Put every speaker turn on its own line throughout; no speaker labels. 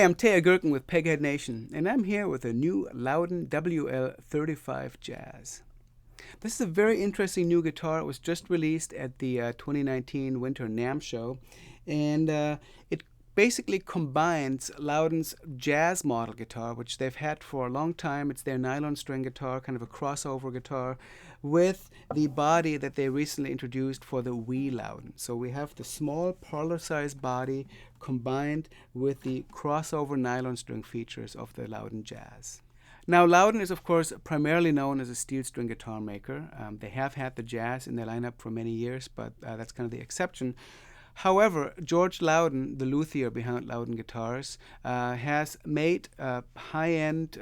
I'm Teja Gerken with Peghead Nation, and I'm here with a new Lowden WL-35 Jazz. This is a very interesting new guitar. It was just released at the 2019 Winter NAMM show, and it basically combines Lowden's jazz model guitar, which they've had for a long time. It's their nylon string guitar, kind of a crossover guitar, with the body that they recently introduced for the wee Lowden. So we have the small parlor-size body combined with the crossover nylon string features of the Lowden Jazz. Now, Lowden is, of course, primarily known as a steel string guitar maker. They have had the Jazz in their lineup for many years, but that's kind of the exception. However, George Lowden, the luthier behind Lowden Guitars, has made high-end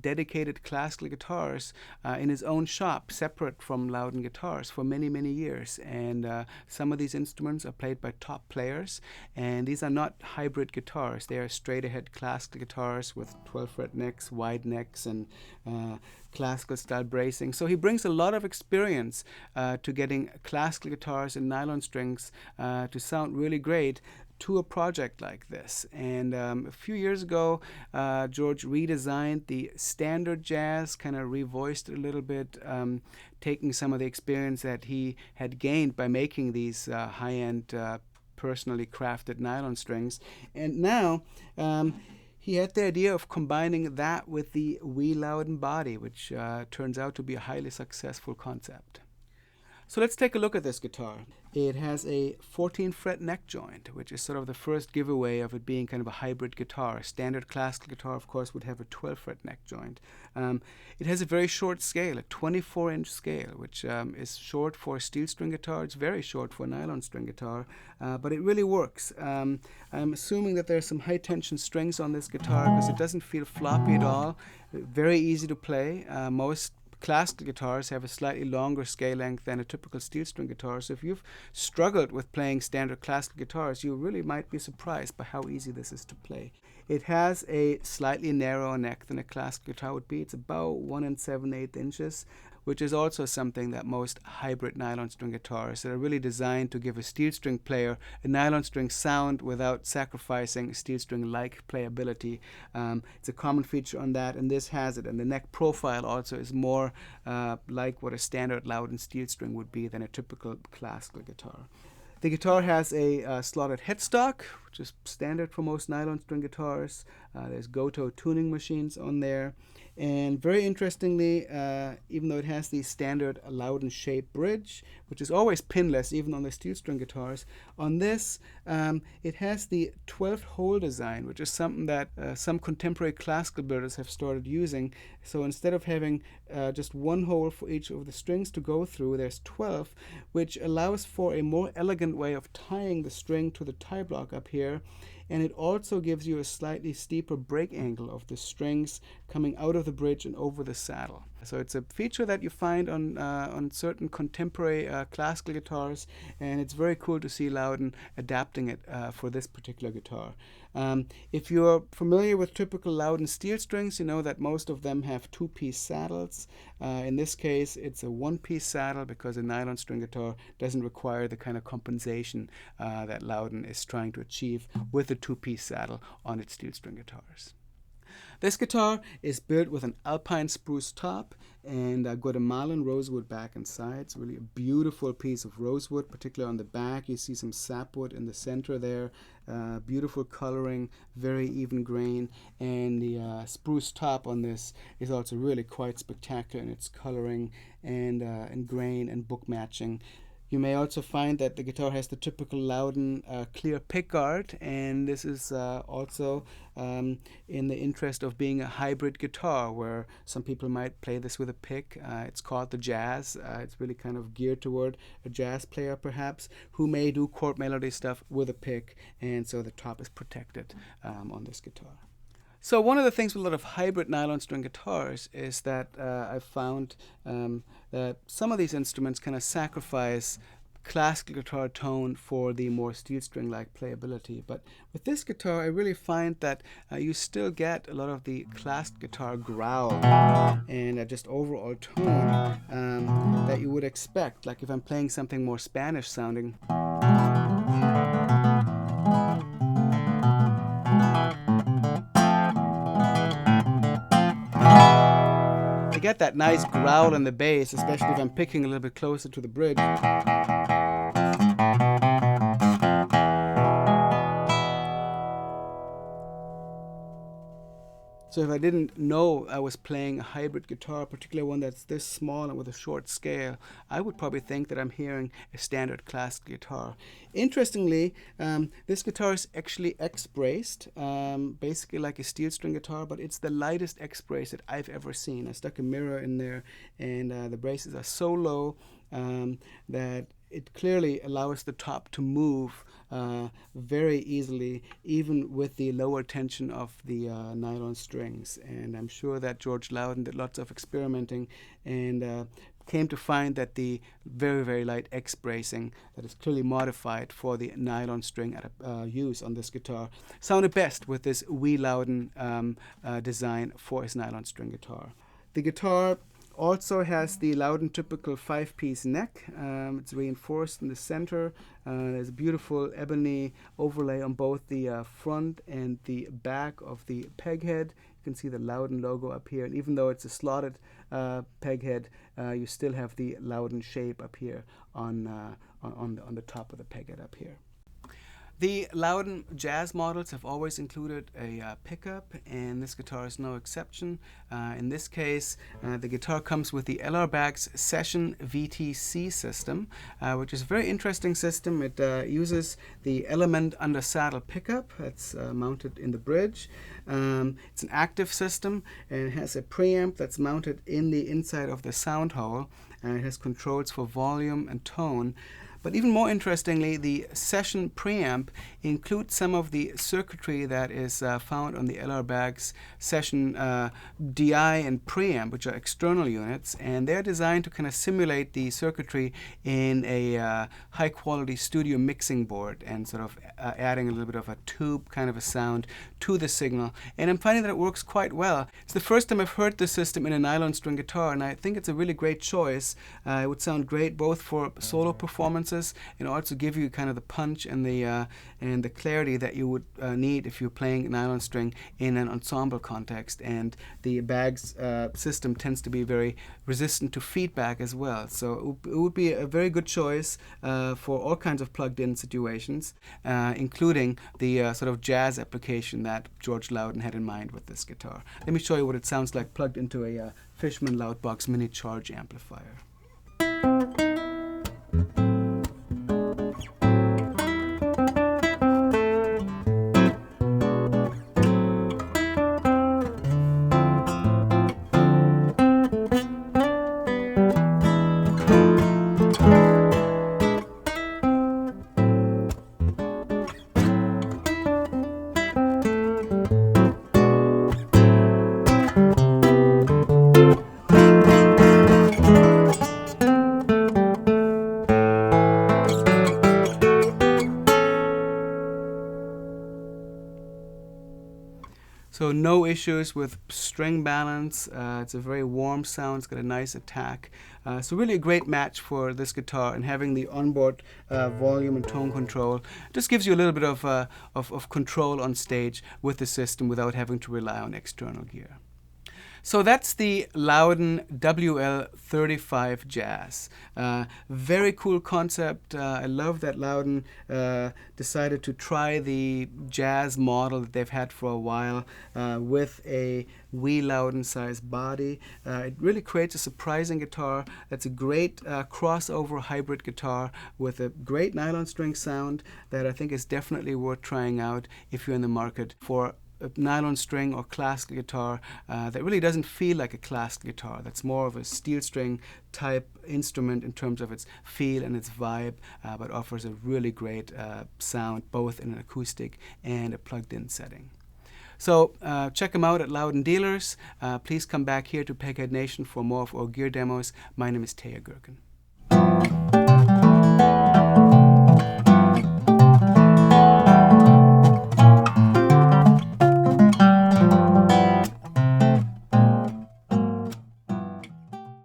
dedicated classical guitars in his own shop, separate from Lowden Guitars, for many, many years. And some of these instruments are played by top players, and these are not hybrid guitars. They are straight-ahead classical guitars with 12-fret necks, wide necks, and classical style bracing. So he brings a lot of experience to getting classical guitars and nylon strings to sound really great to a project like this. And a few years ago, George redesigned the standard Jazz, kind of revoiced it a little bit, taking some of the experience that he had gained by making these high-end personally crafted nylon strings. And now he had the idea of combining that with the wee Lowden body, which turns out to be a highly successful concept. So let's take a look at this guitar. It has a 14-fret neck joint, which is sort of the first giveaway of it being kind of a hybrid guitar. A standard classical guitar, of course, would have a 12-fret neck joint. It has a very short scale, a 24-inch scale, which is short for a steel string guitar. It's very short for a nylon string guitar, but it really works. I'm assuming that there are some high-tension strings on this guitar because it doesn't feel floppy at all. Very easy to play. Most classical guitars have a slightly longer scale length than a typical steel string guitar. So if you've struggled with playing standard classical guitars, you really might be surprised by how easy this is to play. It has a slightly narrower neck than a classical guitar would be. It's about 1 7/8 inches, which is also something that most hybrid nylon string guitars that are really designed to give a steel string player a nylon string sound without sacrificing steel string-like playability. It's a common feature on that, and this has it. And the neck profile also is more like what a standard Lowden steel string would be than a typical classical guitar. The guitar has a slotted headstock, which is standard for most nylon string guitars. There's Goto tuning machines on there. And very interestingly, even though it has the standard Lowden shape bridge, which is always pinless even on the steel string guitars, on this it has the 12-hole design, which is something that some contemporary classical builders have started using. So instead of having just one hole for each of the strings to go through, there's 12, which allows for a more elegant way of tying the string to the tie block up here. And it also gives you a slightly steeper break angle of the strings coming out of the bridge and over the saddle. So it's a feature that you find on certain contemporary classical guitars, and it's very cool to see Lowden adapting it for this particular guitar. If you're familiar with typical Lowden steel strings, you know that most of them have two-piece saddles. In this case, it's a one-piece saddle because a nylon string guitar doesn't require the kind of compensation that Lowden is trying to achieve with the two-piece saddle on its steel string guitars. This guitar is built with an alpine spruce top and Guatemalan rosewood back and sides. Really a beautiful piece of rosewood, particularly on the back. You see some sapwood in the center there. Beautiful coloring, very even grain, and the spruce top on this is also really quite spectacular in its coloring and grain and book matching. You may also find that the guitar has the typical Lowden clear pickguard, and this is also in the interest of being a hybrid guitar, where some people might play this with a pick. It's called the Jazz. It's really kind of geared toward a jazz player, perhaps, who may do chord melody stuff with a pick, and so the top is protected on this guitar. So one of the things with a lot of hybrid nylon string guitars is that I've found that some of these instruments kind of sacrifice classical guitar tone for the more steel string-like playability. But with this guitar, I really find that you still get a lot of the classical guitar growl and just overall tone that you would expect. Like if I'm playing something more Spanish sounding. I get that nice growl in the bass, especially if I'm picking a little bit closer to the bridge. So if I didn't know I was playing a hybrid guitar, particularly one that's this small and with a short scale, I would probably think that I'm hearing a standard classical guitar. Interestingly, this guitar is actually X-braced, basically like a steel string guitar, but it's the lightest X-brace that I've ever seen. I stuck a mirror in there, and the braces are so low that it clearly allows the top to move very easily, even with the lower tension of the nylon strings. And I'm sure that George Lowden did lots of experimenting and came to find that the very, very light X bracing that is clearly modified for the nylon string use on this guitar sounded best with this wee Lowden design for his nylon string guitar. The guitar also has the Lowden typical 5-piece neck. It's reinforced in the center. There's a beautiful ebony overlay on both the front and the back of the peg head. You can see the Lowden logo up here, and even though it's a slotted peg head, you still have the Lowden shape up here on the top of the peg head up here. The Lowden Jazz models have always included a pickup, and this guitar is no exception. In this case, the guitar comes with the LR Session VTC system, which is a very interesting system. It uses the Element under saddle pickup that's mounted in the bridge. It's an active system, and it has a preamp that's mounted in the inside of the sound hole, and it has controls for volume and tone. But even more interestingly, the Session preamp includes some of the circuitry that is found on the LR Baggs Session DI and preamp, which are external units, and they're designed to kind of simulate the circuitry in a high-quality studio mixing board and sort of adding a little bit of a tube kind of a sound to the signal. And I'm finding that it works quite well. It's the first time I've heard this system in a nylon string guitar, and I think it's a really great choice. It would sound great both for solo performances and also give you kind of the punch and the clarity that you would need if you're playing nylon string in an ensemble context. And the Baggs system tends to be very resistant to feedback as well. So it would be a very good choice for all kinds of plugged-in situations, including the sort of jazz application that George Lowden had in mind with this guitar. Let me show you what it sounds like plugged into a Fishman Loudbox mini charge amplifier. So no issues with string balance. It's a very warm sound. It's got a nice attack. So really a great match for this guitar, and having the onboard volume and tone control just gives you a little bit of control on stage with the system without having to rely on external gear. So that's the Lowden WL-35 Jazz. Very cool concept. I love that Lowden decided to try the jazz model that they've had for a while with a wee Lowden size body. It really creates a surprising guitar that's a great crossover hybrid guitar with a great nylon string sound that I think is definitely worth trying out if you're in the market for a nylon string or classical guitar that really doesn't feel like a classical guitar. That's more of a steel string type instrument in terms of its feel and its vibe, but offers a really great sound both in an acoustic and a plugged-in setting. So check them out at Lowden Dealers. Please come back here to Peghead Nation for more of our gear demos. My name is Teja Gerken.